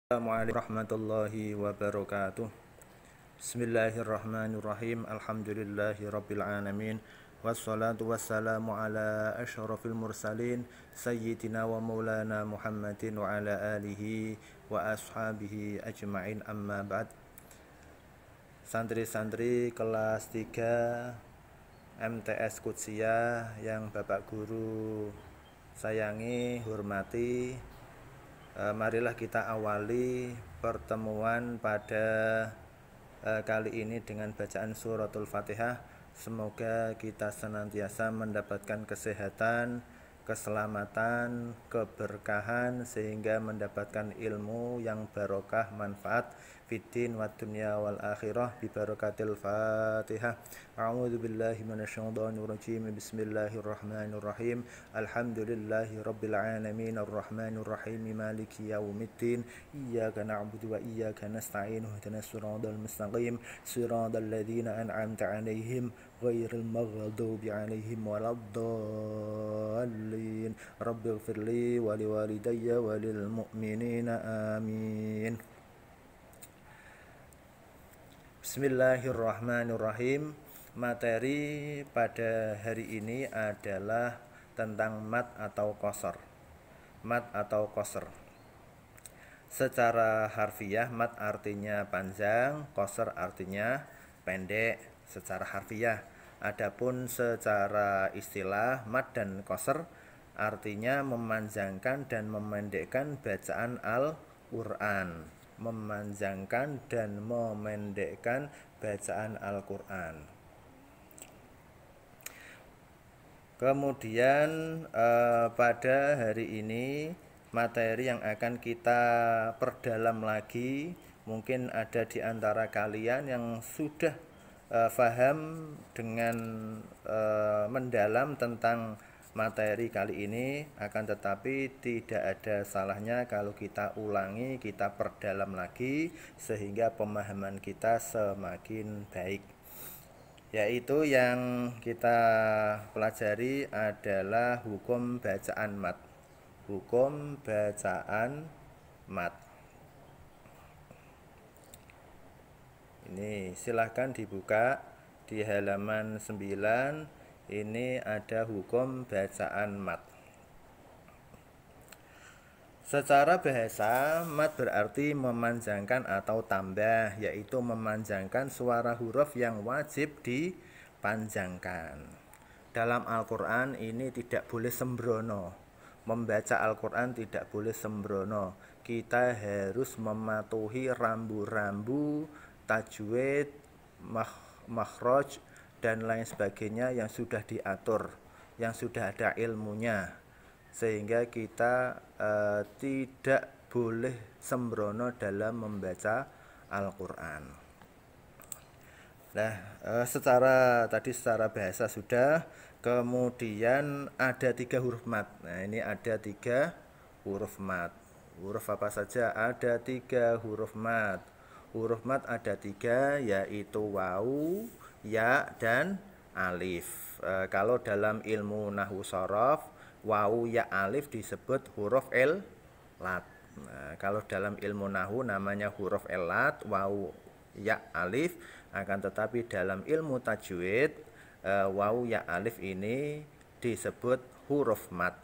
Assalamualaikum warahmatullahi wabarakatuh. Bismillahirrahmanirrahim. Alhamdulillahirabbil alamin. Wassalatu wassalamu ala asyrafil mursalin sayyidina wa maulana Muhammadin wa ala alihi wa ashabihi ajma'in, amma ba'd. Santri-santri kelas 3 MTS Qudsiyah yang Bapak Guru sayangi, hormati, marilah kita awali pertemuan pada kali ini dengan bacaan suratul Fatihah. Semoga kita senantiasa mendapatkan kesehatan, keselamatan, keberkahan, sehingga mendapatkan ilmu yang barokah, manfaat fiddin wa dunya wal akhirah bi barakatil Fatihah. A'udzu billahi minasyaitonir rajim. Bismillahirrahmanirrahim. Alhamdulillahi rabbil alamin arrahmanir rahim maliki yaumiddin. Iyyaka na'budu wa iyyaka nasta'in. Ihdinas siratal mustaqim. Siratal ladzina an'amta 'alaihim ghairil maghdubi 'alaihim waladdallin. Rabbighfirli wa liwalidayya wa lil mu'minina amin. Bismillahirrahmanirrahim. Materi pada hari ini adalah tentang mad atau qasar. Mad atau qasar. Secara harfiah, mad artinya panjang, qasar artinya pendek secara harfiah. Adapun secara istilah, mad dan qasar artinya memanjangkan dan memendekkan bacaan Al-Qur'an. Memanjangkan dan memendekkan bacaan Al-Qur'an. Kemudian pada hari ini materi yang akan kita perdalam lagi, mungkin ada di antara kalian yang sudah paham dengan mendalam tentang materi kali ini, akan tetapi tidak ada salahnya kalau kita ulangi, kita perdalam lagi sehingga pemahaman kita semakin baik. Yaitu yang kita pelajari adalah hukum bacaan mad. Hukum bacaan mad. Ini silahkan dibuka di halaman 9. Ini ada hukum bacaan mad. Secara bahasa, mad berarti memanjangkan atau tambah, yaitu memanjangkan suara huruf yang wajib dipanjangkan. Dalam Al-Quran ini tidak boleh sembrono. Membaca Al-Quran tidak boleh sembrono. Kita harus mematuhi rambu-rambu, tajwid, makhraj, dan lain sebagainya yang sudah diatur, yang sudah ada ilmunya, sehingga kita tidak boleh sembrono dalam membaca Al-Quran. Nah, secara bahasa sudah. Kemudian ada 3 huruf mad. Nah, ini ada 3 huruf mad. Huruf apa saja? Ada 3 huruf mad. Huruf mad ada 3, yaitu wawu, ya, dan alif. Kalau dalam ilmu nahwu shorof, wawu, ya, alif disebut huruf illat. Kalau dalam ilmu nahwu namanya huruf illat, wawu, ya, alif. Akan tetapi dalam ilmu tajwid, wawu, ya, alif ini disebut huruf mad.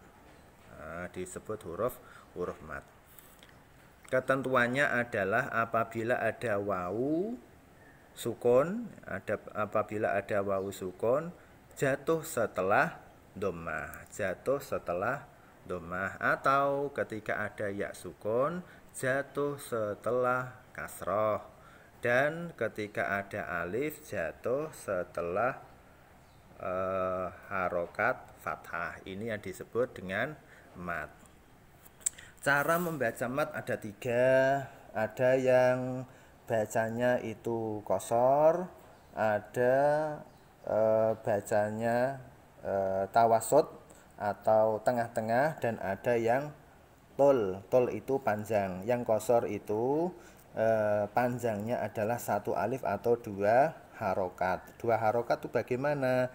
Disebut huruf mad. Ketentuannya adalah apabila ada wawu sukun, apabila ada wawu sukun jatuh setelah dhammah, atau ketika ada ya sukun jatuh setelah kasroh, dan ketika ada alif jatuh setelah harokat fathah. Ini yang disebut dengan mad. Cara membaca mad ada 3. Ada yang bacanya itu qasar, ada bacanya tawasud atau tengah-tengah, dan ada yang tul. Tul itu panjang. Yang qasar itu panjangnya adalah 1 alif atau 2 harokat. 2 harokat itu bagaimana?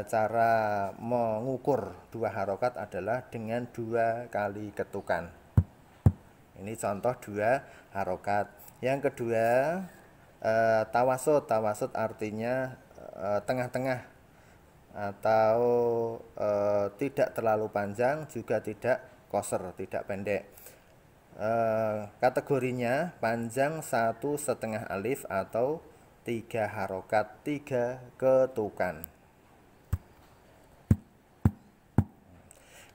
Cara mengukur 2 harokat adalah dengan 2 kali ketukan. Ini contoh dua harokat. Yang kedua, tawasud. Tawasud artinya tengah-tengah atau tidak terlalu panjang, juga tidak koser, tidak pendek. Kategorinya panjang 1,5 alif atau 3 harokat, 3 ketukan.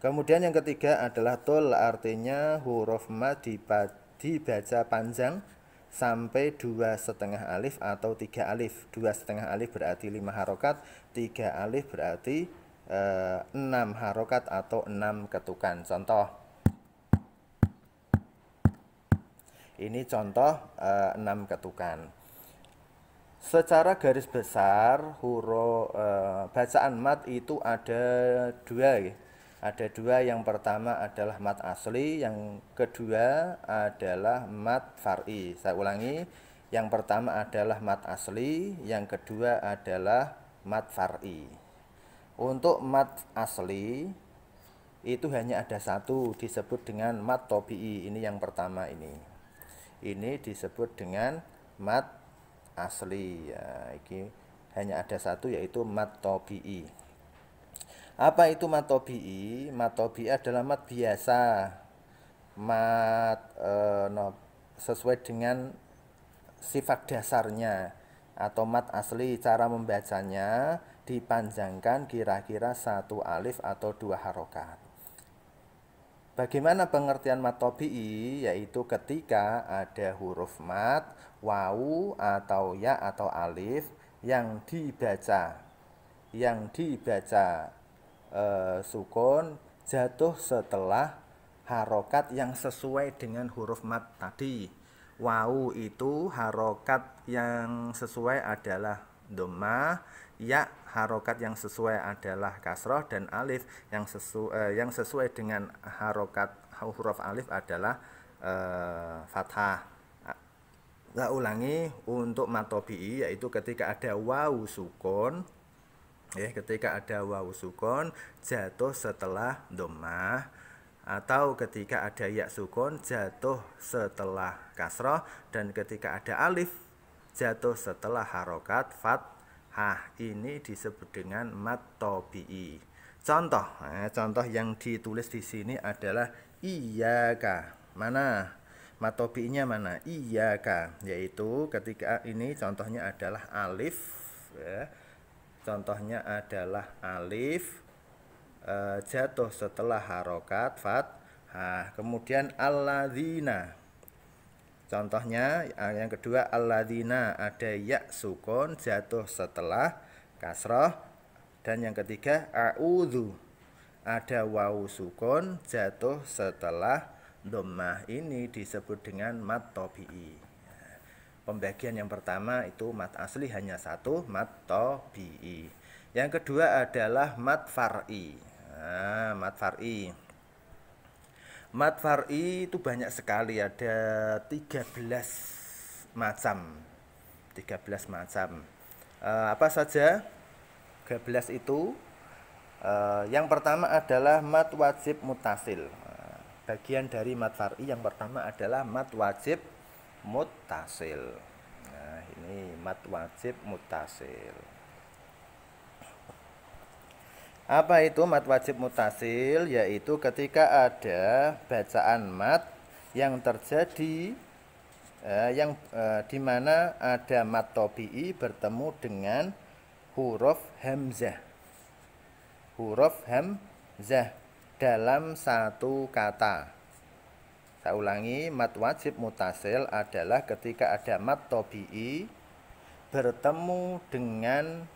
Kemudian yang ketiga adalah tul, artinya huruf mad dibaca panjang sampai 2,5 alif atau 3 alif. 2,5 alif berarti 5 harokat, 3 alif berarti 6 harokat atau 6 ketukan. Contoh, ini contoh 6 ketukan. Secara garis besar huruf bacaan mad itu ada dua ya. Ada dua, yang pertama adalah mad asli, yang kedua adalah mad far'i. Saya ulangi, yang pertama adalah mad asli, yang kedua adalah mad far'i. Untuk mad asli itu hanya ada satu, disebut dengan mad tobi'i. Ini yang pertama ini. Ini disebut dengan mad asli. Ya, ini hanya ada satu, yaitu mad tobi'i. Apa itu mad tobi'i? Mad tobi'i adalah mad biasa, mad sesuai dengan sifat dasarnya. Atau mad asli, cara membacanya dipanjangkan kira-kira 1 alif atau 2 harokat. Bagaimana pengertian mad tobi'i? Yaitu ketika ada huruf mad, wawu atau ya atau alif yang dibaca sukun jatuh setelah harokat yang sesuai dengan huruf mad tadi. Wawu itu harokat yang sesuai adalah dhammah, ya harokat yang sesuai adalah kasroh, dan alif yang sesuai dengan harokat huruf alif adalah fathah. Saya ulangi, untuk mad tobi'i yaitu ketika ada wawu sukun, ketika ada wawu sukun jatuh setelah dhammah, atau ketika ada ya sukun jatuh setelah kasroh, dan ketika ada alif jatuh setelah harokat fathah. Ini disebut dengan mad tobi'i. Contoh yang ditulis di sini adalah iyyaka. Mana mad tobi'inya? Mana? Iyyaka. Yaitu ketika ini contohnya adalah alif, ya. Contohnya adalah alif jatuh setelah harokat fathah. Kemudian alladzina. Contohnya yang kedua alladzina, ada ya sukun jatuh setelah kasroh. Dan yang ketiga a'udzu, ada wawu sukun jatuh setelah dhammah. Ini disebut dengan mad tobi'i. Pembagian yang pertama itu mad asli hanya satu, mad tobi'i. Yang kedua adalah mad far'i. Mad far'i. Mad far'i itu banyak sekali, ada 13 macam. 13 macam. Apa saja 13 itu? Yang pertama adalah mad wajib muttasil. Bagian dari mad far'i yang pertama adalah mad wajib muttasil. Nah, ini mad wajib muttasil. Apa itu mad wajib muttasil? Yaitu ketika ada bacaan mad yang terjadi di mana ada mad tobi'i bertemu dengan huruf hamzah. Huruf hamzah dalam satu kata. Saya ulangi, mad wajib muttasil adalah ketika ada mad tobi'i bertemu dengan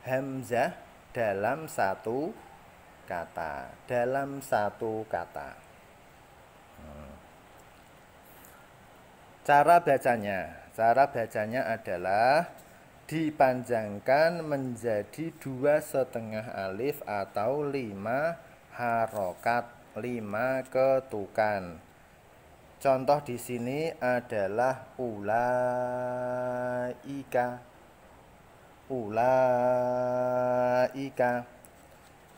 hamzah dalam satu kata. Dalam satu kata. Cara bacanya adalah dipanjangkan menjadi 2,5 alif atau 5 harokat, 5 ketukan. Contoh di sini adalah ulaika.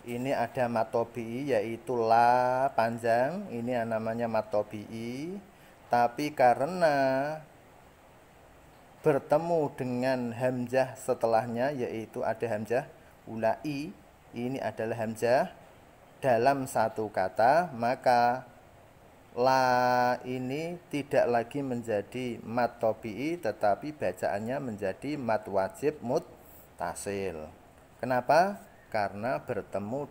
Ini ada mat tobi'i yaitu la panjang, ini yang namanya mat tobi'i. Tapi karena bertemu dengan hamzah setelahnya yaitu ada hamzah ulai, ini adalah hamzah dalam satu kata, maka la ini tidak lagi menjadi mat tobi'i tetapi bacaannya menjadi mat wajib muttasil. Kenapa? Karena bertemu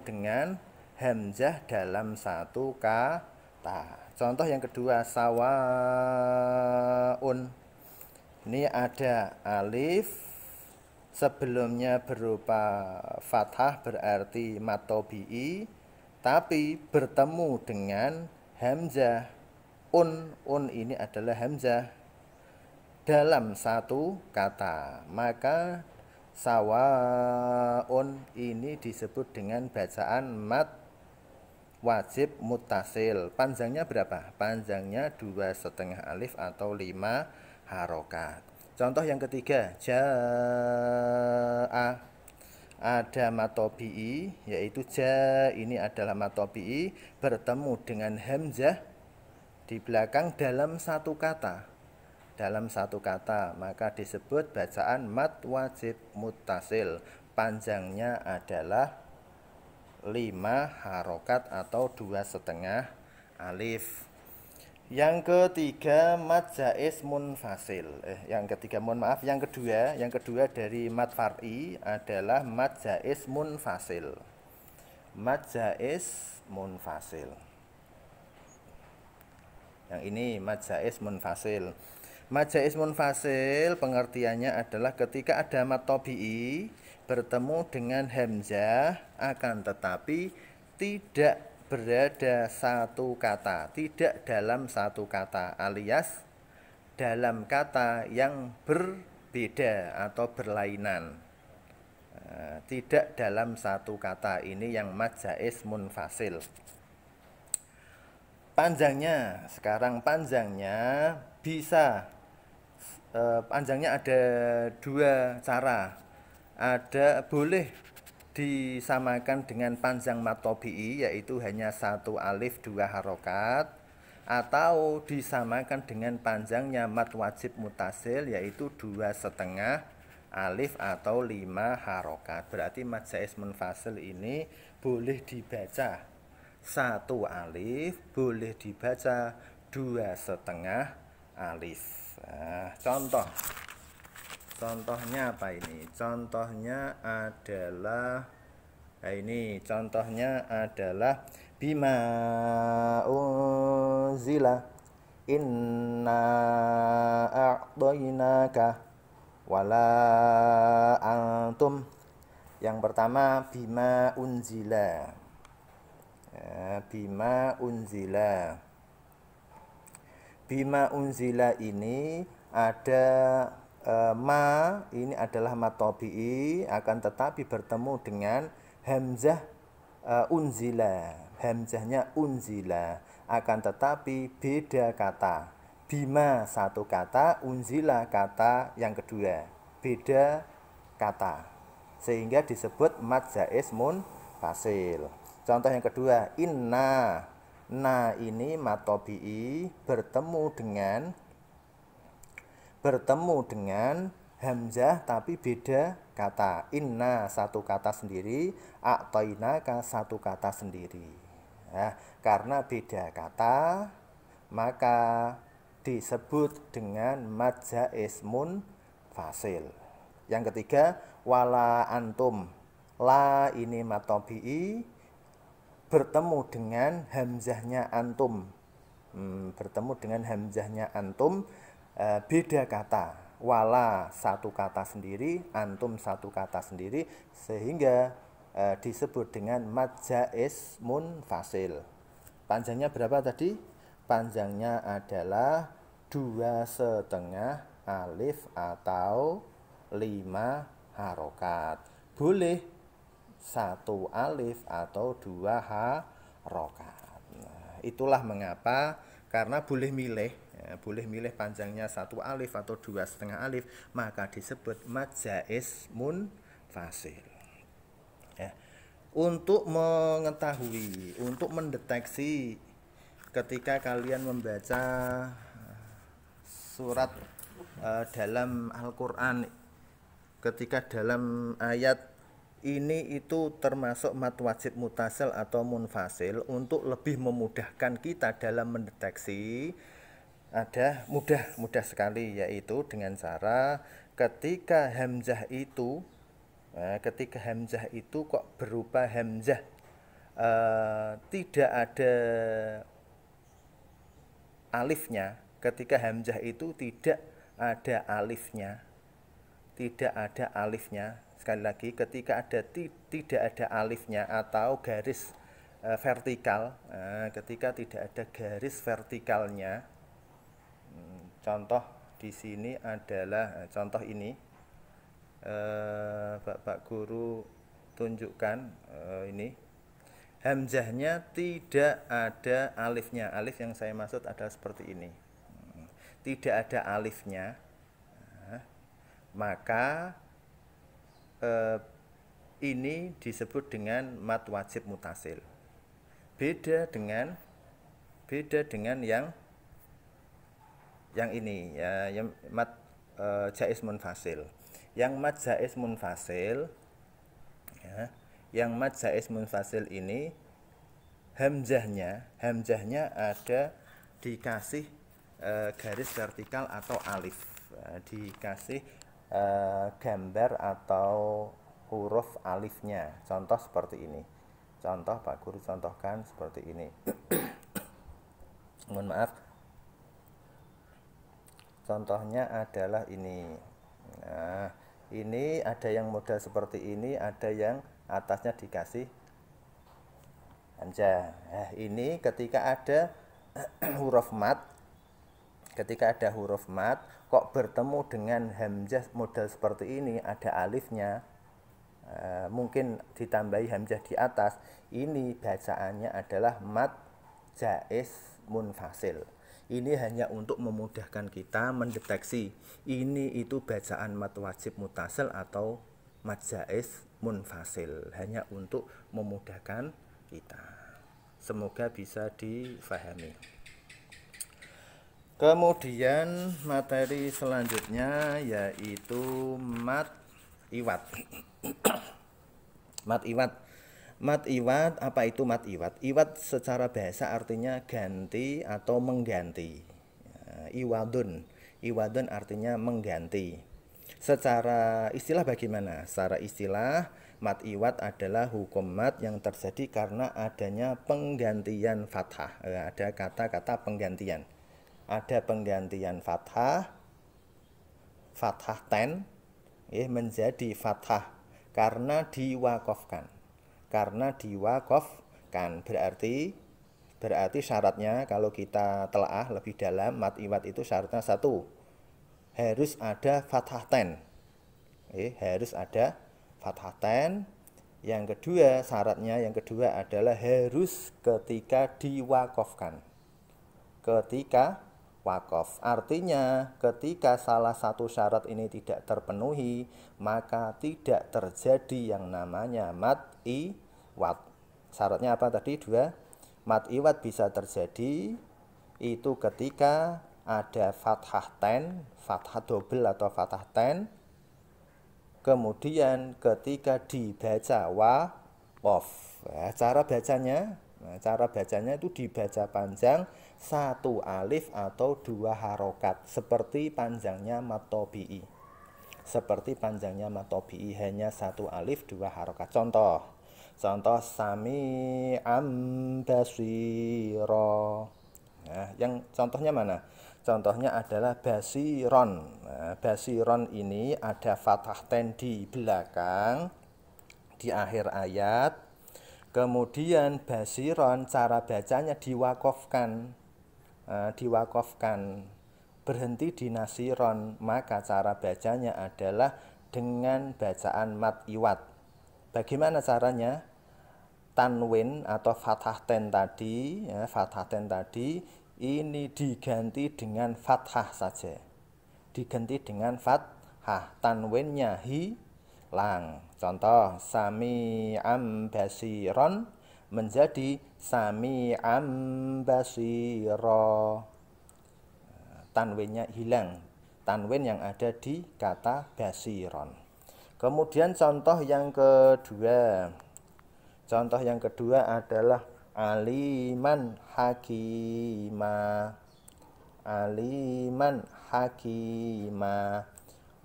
dengan hamzah dalam satu kata. Contoh yang kedua, sawaun. Ini ada alif, sebelumnya berupa fathah berarti mat tobi'i, tapi bertemu dengan hamzah un ini adalah hamzah dalam satu kata, maka sawaun ini disebut dengan bacaan mat wajib muttasil. Panjangnya berapa? Panjangnya 2,5 alif atau 5 harokat. Contoh yang ketiga, ja'a, ada mat tobi'i yaitu ja, ini adalah mat tobi'i bertemu dengan hamzah di belakang dalam satu kata, maka disebut bacaan mat wajib muttasil. Panjangnya adalah 5 harokat atau 2,5 alif. Yang ketiga, mat jaiz munfasil. Yang kedua dari mat far'i adalah mat jaiz munfasil. Mat jaiz munfasil. Yang ini mat jaiz munfasil. Mat jaiz munfasil pengertiannya adalah ketika ada mat tobi'i bertemu dengan hamzah akan tetapi tidak berada satu kata, tidak dalam satu kata, alias dalam kata yang berbeda atau berlainan. Tidak dalam satu kata, ini yang mat jaiz munfasil. Panjangnya, sekarang panjangnya panjangnya ada dua cara. Boleh disamakan dengan panjang mat tobi'i yaitu hanya 1 alif 2 harokat, atau disamakan dengan panjangnya mat wajib muttasil yaitu 2,5 alif atau 5 harokat. Berarti mat jaiz munfasil ini boleh dibaca 1 alif, boleh dibaca 2,5 alif. Contohnya apa ini? Contohnya adalah bima unzila inna a'tainaka wala antum. Yang pertama bima unzila. Bima unzila ini ada ini adalah mat tobi'i, akan tetapi bertemu dengan hamzah unzila. Hamzahnya unzila, akan tetapi beda kata. Bima satu kata, unzila kata yang kedua, beda kata, sehingga disebut mat jaiz munfasil. Contoh yang kedua, inna. Nah, ini mat tobi'i bertemu dengan hamzah tapi beda kata. Inna satu kata sendiri, a'tainaka satu kata sendiri. Karena beda kata, maka disebut dengan mat jaiz munfasil. Yang ketiga, wala antum. La ini mat tobi'i bertemu dengan hamzahnya antum. Beda kata. Wala satu kata sendiri, antum satu kata sendiri, sehingga disebut dengan mat jaiz munfasil. Panjangnya berapa tadi? Panjangnya adalah 2,5 alif atau 5 harokat. Boleh 1 alif atau 2 harokat. Itulah mengapa, karena boleh milih panjangnya 1 alif atau 2,5 alif, maka disebut mat jaiz munfasil. fasil. Ya. Untuk mengetahui, untuk mendeteksi ketika kalian membaca surat dalam Al-Qur'an, ketika dalam ayat ini itu termasuk mad wajib mutasil atau munfasil, untuk lebih memudahkan kita dalam mendeteksi, ada mudah sekali, yaitu dengan cara ketika hamzah itu kok berupa hamzah tidak ada alifnya, ketika hamzah itu tidak ada alifnya, sekali lagi ketika tidak ada alifnya atau garis vertikal, ketika tidak ada garis vertikalnya, contoh di sini adalah contoh ini, Bapak Guru tunjukkan ini hamzahnya tidak ada alifnya. Alif yang saya maksud adalah seperti ini, tidak ada alifnya, maka ini disebut dengan mad wajib mutasil. Beda dengan yang ini ya, yang mad jaiz munfasil. Yang mad jaiz munfasil ya, yang mad jaiz munfasil ini hamzahnya ada dikasih garis vertikal atau alif, dikasih gambar atau huruf alifnya. Contoh seperti ini. Contoh Pak Guru contohkan seperti ini. Mohon maaf. Contohnya adalah ini. Nah, ini ada yang model seperti ini, ada yang atasnya dikasih hamzah. Nah, ini ketika ada huruf mat, kok bertemu dengan hamzah model seperti ini, ada alifnya, mungkin ditambahi hamzah di atas, ini bacaannya adalah mad jaiz munfasil. Ini hanya untuk memudahkan kita mendeteksi ini itu bacaan mad wajib mutasil atau mad jaiz munfasil, hanya untuk memudahkan kita. Semoga bisa difahami. Kemudian materi selanjutnya yaitu mad iwad. Mad iwad, apa itu mad iwad? Iwad secara bahasa artinya ganti atau mengganti. Iwadun artinya mengganti. Secara istilah bagaimana? Secara istilah, mad iwad adalah hukum mad yang terjadi karena adanya penggantian fathah. Ada kata-kata penggantian. Ada penggantian fathah ten menjadi fathah karena diwakofkan. Berarti syaratnya kalau kita telaah lebih dalam, mad iwad itu syaratnya satu, harus ada fathah ten. Harus ada fathah ten. Yang kedua, syaratnya yang kedua adalah harus ketika diwakofkan. Ketika wakof, artinya ketika salah satu syarat ini tidak terpenuhi, maka tidak terjadi yang namanya mad iwad. Syaratnya apa tadi? Dua. Mad iwad bisa terjadi itu ketika ada fathah ten, fathah double atau fathah ten, kemudian ketika dibaca wakof. Cara bacanya itu dibaca panjang satu alif atau dua harokat, seperti panjangnya mad tabi'i. Hanya satu alif dua harokat. Contoh sami'an basira. Nah, yang contohnya mana? Contohnya adalah basiron. Nah, basiron ini ada fathah ten di belakang, di akhir ayat. Kemudian basiron cara bacanya diwakofkan. Berhenti di nasiron, maka cara bacanya adalah dengan bacaan mad iwad. Bagaimana caranya? Tanwin atau fathah ten tadi, ini diganti dengan fathah saja. Tanwinnya hi, lang. Contoh sami'an basiron menjadi sami'an basiro. Tanwinnya hilang, tanwin yang ada di kata basiron. Kemudian contoh yang kedua. Contoh yang kedua adalah aliman hakima. Aliman hakima.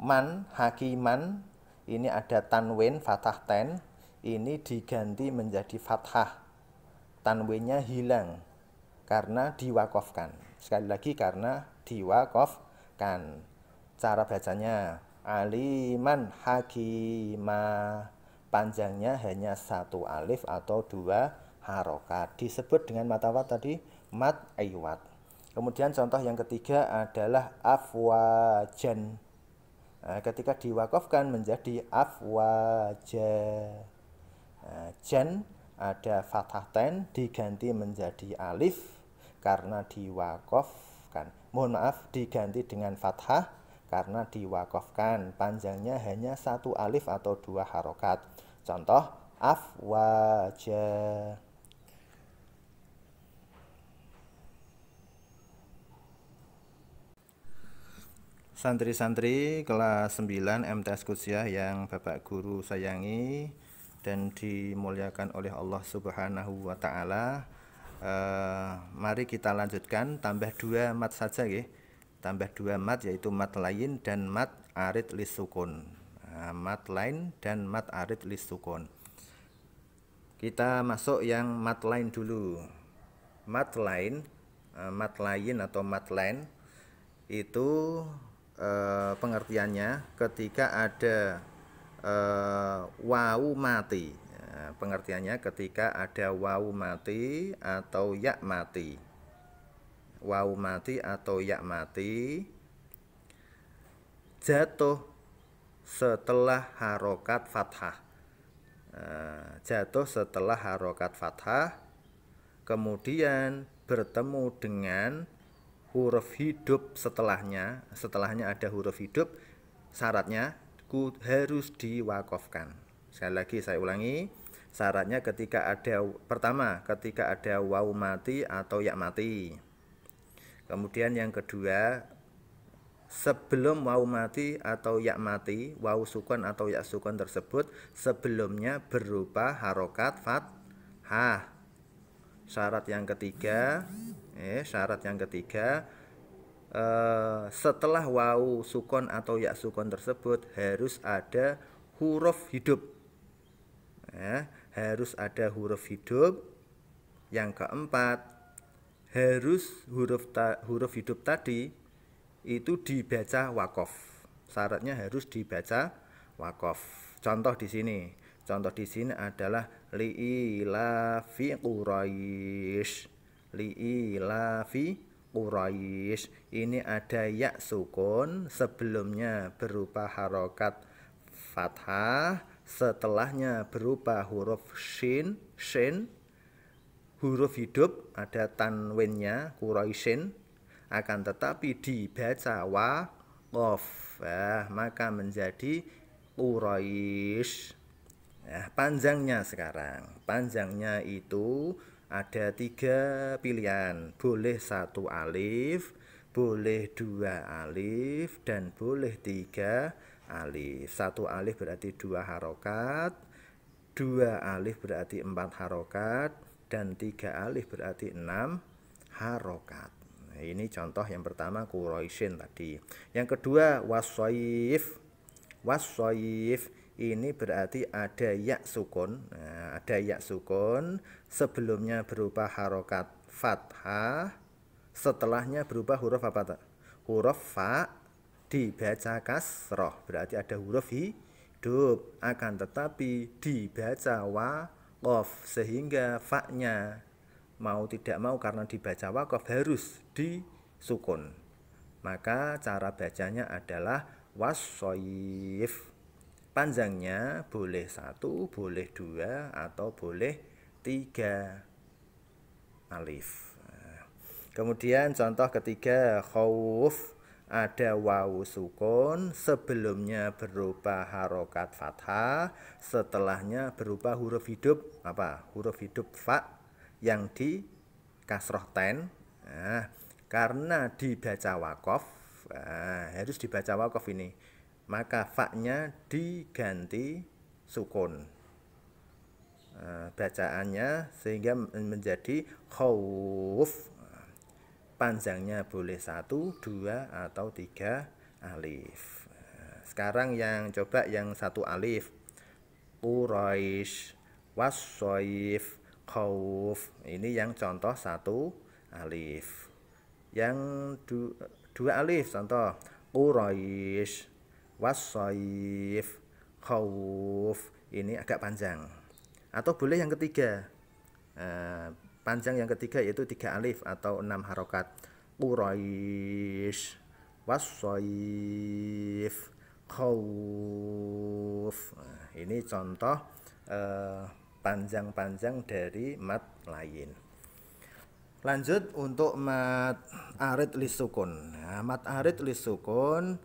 Man hakiman ini ada tanwin fathah ten, ini diganti menjadi fathah. Tanwinnya hilang karena diwakofkan. Sekali lagi karena diwakofkan. Cara bacanya aliman hakima. Panjangnya hanya satu alif atau dua harokat. Disebut dengan mata wat tadi mat iwat. Kemudian contoh yang ketiga adalah afwajan. Nah, ketika diwakafkan menjadi afwaja. Nah, jan ada fathah ten diganti menjadi alif karena diwakafkan. Mohon maaf, diganti dengan fathah karena diwakafkan. Panjangnya hanya satu alif atau dua harokat. Contoh afwaja. Santri-santri kelas 9 MTS Kusyah yang Bapak Guru sayangi dan dimuliakan oleh Allah Subhanahu wa taala. Mari kita lanjutkan, tambah 2 mat saja ya. Tambah 2 mat, yaitu mat lain dan mat arid lisukun. Mat lain dan mat arid lisukun. Kita masuk yang mat lain dulu. Mat lain atau mat lain itu pengertiannya ketika ada wawu mati. Pengertiannya ketika ada wawu mati atau ya mati. Wawu mati atau ya mati jatuh setelah harokat fathah. Jatuh setelah harokat fathah, kemudian bertemu dengan huruf hidup setelahnya. Setelahnya ada huruf hidup, syaratnya harus diwakafkan. Sekali lagi saya ulangi, syaratnya ketika ada, pertama ketika ada wawu mati atau ya mati. Kemudian yang kedua, sebelum wawu mati atau ya mati, wawu sukun atau ya sukun tersebut sebelumnya berupa harokat fathah. Syarat yang ketiga, setelah wawu sukun atau ya sukun tersebut harus ada huruf hidup. Harus ada huruf hidup. Yang keempat, harus huruf hidup tadi itu dibaca wakof. Syaratnya harus dibaca wakof. Contoh di sini. Contoh di sini adalah li'ilafi Quraisy. Li'ilafi Quraisy. Ini ada ya sukun, sebelumnya berupa harokat fathah, setelahnya berupa huruf shin. Huruf hidup ada tanwinnya Quraisyin, akan tetapi dibaca waqaf, maka menjadi Quraisy. Panjangnya sekarang, panjangnya itu ada 3 pilihan, boleh 1 alif, boleh 2 alif, dan boleh 3 alif. 1 alif berarti 2 harokat, 2 alif berarti 4 harokat, dan 3 alif berarti 6 harokat. Nah, ini contoh yang pertama Quraisyin tadi. Yang kedua waswaif. Waswaif ini berarti ada ya sukun. Nah, ada ya sukun, sebelumnya berupa harokat fathah, setelahnya berubah huruf apa? Huruf fa, dibaca kasroh, berarti ada huruf hidup, akan tetapi dibaca waqaf, sehingga fa-nya mau tidak mau karena dibaca waqaf harus disukun. Maka cara bacanya adalah wassoyif. Panjangnya boleh 1, boleh 2, atau boleh 3 alif. Kemudian contoh ketiga, khauf ada wawu sukun, sebelumnya berupa harokat fathah, setelahnya berupa huruf hidup apa? Huruf hidup fa yang di kasroh ten. Nah, karena dibaca wakof, harus dibaca wakof ini, maka fa-nya diganti sukun. Bacaannya sehingga menjadi khauf. Panjangnya boleh 1, 2, atau 3 alif. Sekarang yang coba yang 1 alif. Quraisy, wassoif, khauf. Ini yang contoh 1 alif. Yang 2 alif contoh. Quraisy, wassoif, khauf. Ini agak panjang. Atau boleh yang ketiga. Panjang yang ketiga yaitu 3 alif atau 6 harokat. Quraisy, wassoif, khauf. Ini contoh panjang-panjang dari mat lain. Lanjut untuk mat arid lisukun. Nah, mat arid lisukun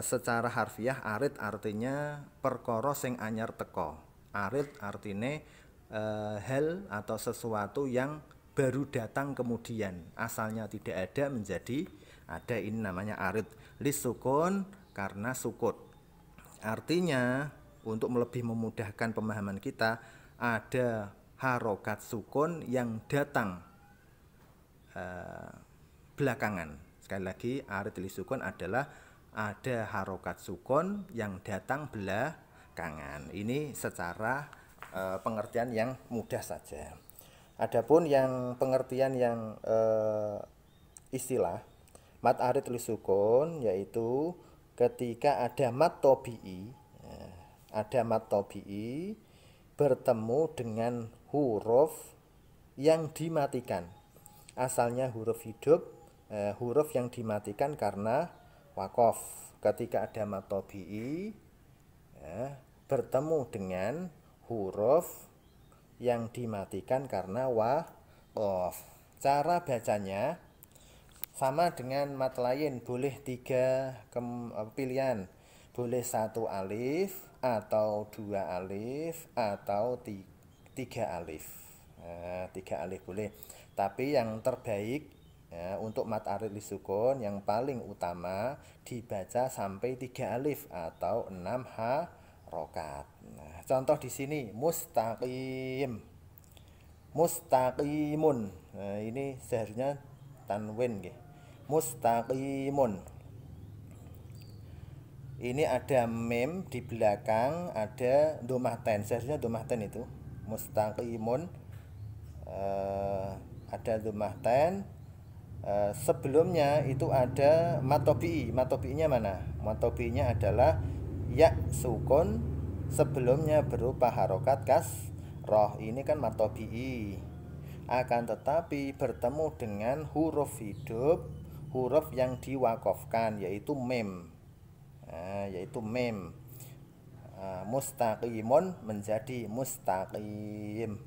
secara harfiah arid artinya perkara sing anyar teko. Arid artinya hal atau sesuatu yang baru datang kemudian, asalnya tidak ada menjadi ada, ini namanya arid lisukun karena sukut. Artinya untuk lebih memudahkan pemahaman kita, ada harokat sukun yang datang belakangan. Sekali lagi, arid lisukun adalah ada harokat sukun yang datang belakangan. Ini secara pengertian yang mudah saja. Adapun yang pengertian yang istilah mat arid lisukun yaitu ketika ada mat tobi'i, bertemu dengan huruf yang dimatikan. Asalnya huruf hidup, huruf yang dimatikan karena wakof. Ketika ada mat tobi'i bertemu dengan huruf yang dimatikan karena wakof. Cara bacanya sama dengan mat lain, boleh 3 pilihan, boleh 1 alif atau 2 alif atau 3 alif. 3 alif boleh, tapi yang terbaik untuk mat arid lisukun yang paling utama dibaca sampai 3 alif atau 6 harokat. Nah, contoh di sini mustaqim, mustaqimun. Nah, ini seharusnya tanwin nggih. Mustaqimun. Ini ada mem di belakang, ada dhammah ten. Seharusnya dhammah ten itu. Mustaqimun. Ada dhammah ten. Sebelumnya itu ada matobi'i. Matobi'inya mana? Matobi'inya adalah ya sukun, sebelumnya berupa harokat kasroh. Ini kan matobi'i. Akan tetapi bertemu dengan huruf hidup, huruf yang diwakofkan, yaitu mem. Yaitu mem. Mustaqimun menjadi mustaqim.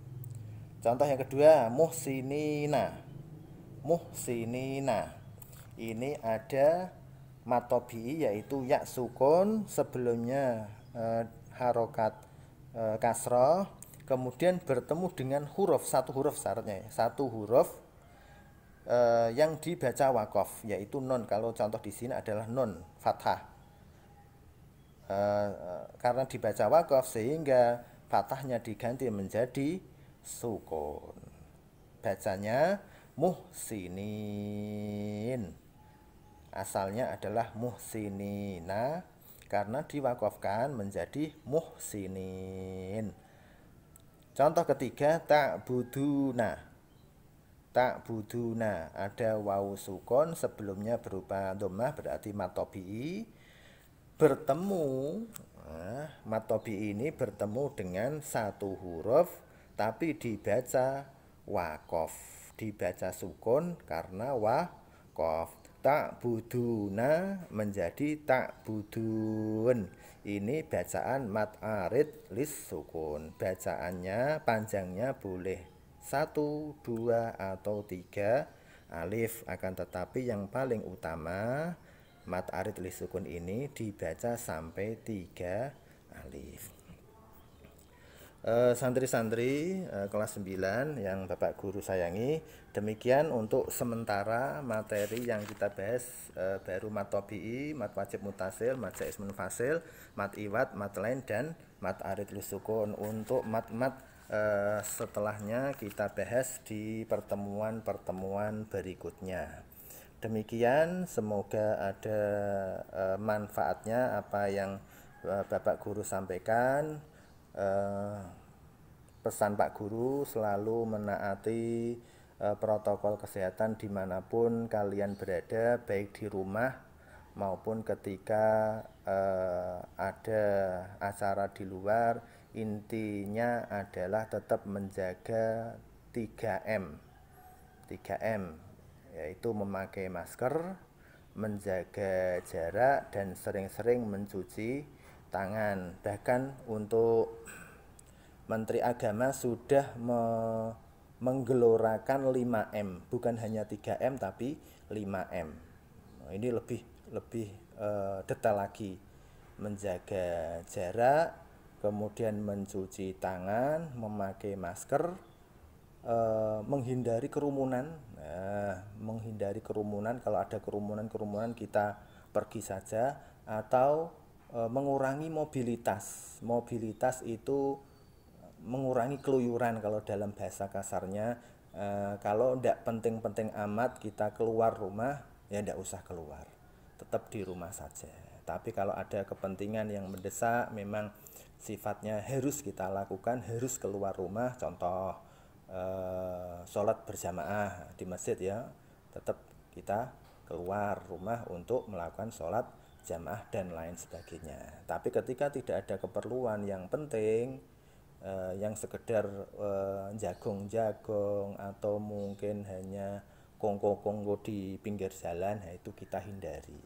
Contoh yang kedua, muhsinina. Muhsinina. Ini ada matobi'i yaitu ya sukun, sebelumnya harokat kasroh, kemudian bertemu dengan huruf, 1 huruf syaratnya, 1 huruf yang dibaca wakof yaitu nun. Kalau contoh di sini adalah nun fathah. Karena dibaca wakof sehingga fathahnya diganti menjadi sukun. Bacanya muhsinin. Asalnya adalah muhsinina, karena diwakafkan menjadi muhsinin. Contoh ketiga, ta'buduna. Ta'buduna, ada wawu sukun, sebelumnya berupa dhammah berarti matobi'i. Bertemu, matobi'i ini bertemu dengan 1 huruf tapi dibaca wakof, dibaca sukun karena wakof. Ta'buduna menjadi ta'budun. Ini bacaan mat arid lis sukun. Bacaannya panjangnya boleh 1, 2, atau 3 alif. Akan tetapi yang paling utama Mat arid li sukun ini dibaca sampai 3 alif. Santri-santri kelas 9 yang Bapak Guru sayangi, demikian untuk sementara materi yang kita bahas, baru mat tobi'i, mat wajib mutasil, mat jaiz munfasil, mat iwad, mat lain, dan mat arid li sukun. Untuk mat-mat setelahnya kita bahas di pertemuan-pertemuan berikutnya. Demikian, semoga ada manfaatnya apa yang Bapak Guru sampaikan. Pesan Pak Guru selalu menaati protokol kesehatan dimanapun kalian berada, baik di rumah maupun ketika ada acara di luar. Intinya adalah tetap menjaga 3M 3M, yaitu memakai masker, menjaga jarak, dan sering-sering mencuci tangan. Bahkan untuk Menteri Agama sudah menggelorakan 5M, bukan hanya 3M tapi 5M. Ini lebih detail lagi, menjaga jarak, kemudian mencuci tangan, memakai masker, menghindari kerumunan. Menghindari kerumunan, kalau ada kerumunan kita pergi saja, atau mengurangi mobilitas. Mobilitas itu mengurangi keluyuran kalau dalam bahasa kasarnya. Kalau tidak penting-penting amat kita keluar rumah, ya tidak usah keluar, tetap di rumah saja. Tapi kalau ada kepentingan yang mendesak, memang sifatnya harus kita lakukan, harus keluar rumah, contoh sholat berjamaah di masjid, ya tetap kita keluar rumah untuk melakukan sholat jamaah dan lain sebagainya. Tapi ketika tidak ada keperluan yang penting, yang sekedar jagong-jagong atau mungkin hanya kongko-kongko di pinggir jalan, itu kita hindari.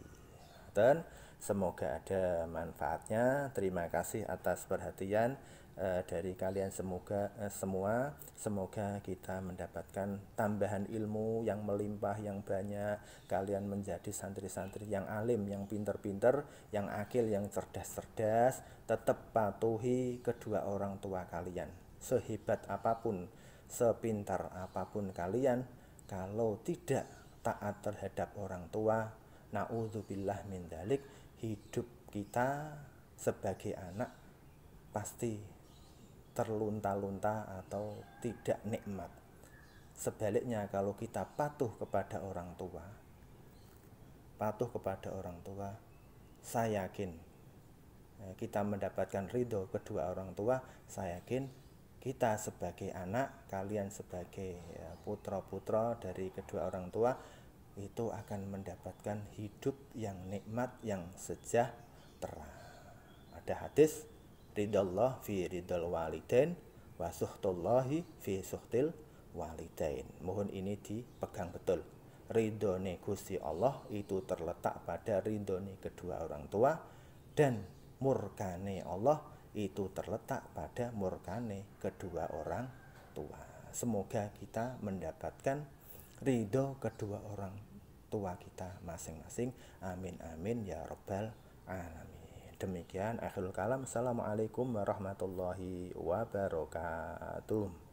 Dan semoga ada manfaatnya. Terima kasih atas perhatian dari kalian semua. Semoga kita mendapatkan tambahan ilmu yang melimpah, yang banyak. Kalian menjadi santri-santri yang alim, yang pinter-pinter, yang akil, yang cerdas-cerdas. Tetap patuhi kedua orang tua kalian. Sehebat apapun, sepintar apapun kalian, kalau tidak taat terhadap orang tua, na'udzubillah min dzalik, hidup kita sebagai anak pasti terlunta-lunta atau tidak nikmat. Sebaliknya, kalau kita patuh kepada orang tua, saya yakin kita mendapatkan ridho kedua orang tua. Saya yakin kita sebagai anak, kalian sebagai putra-putra dari kedua orang tua, itu akan mendapatkan hidup yang nikmat, yang sejahtera. Ada hadis, ridallah fi ridal walidain wa suhtullahi fi suhtil walidain. Mohon ini dipegang betul. Ridhone Gusti Allah itu terletak pada ridhone kedua orang tua, dan murkane Allah itu terletak pada murkane kedua orang tua. Semoga kita mendapatkan ridho kedua orang tua kita masing-masing. Amin amin ya rabbal alamin. Demikian akhirul kalam. Assalamualaikum warahmatullahi wabarakatuh.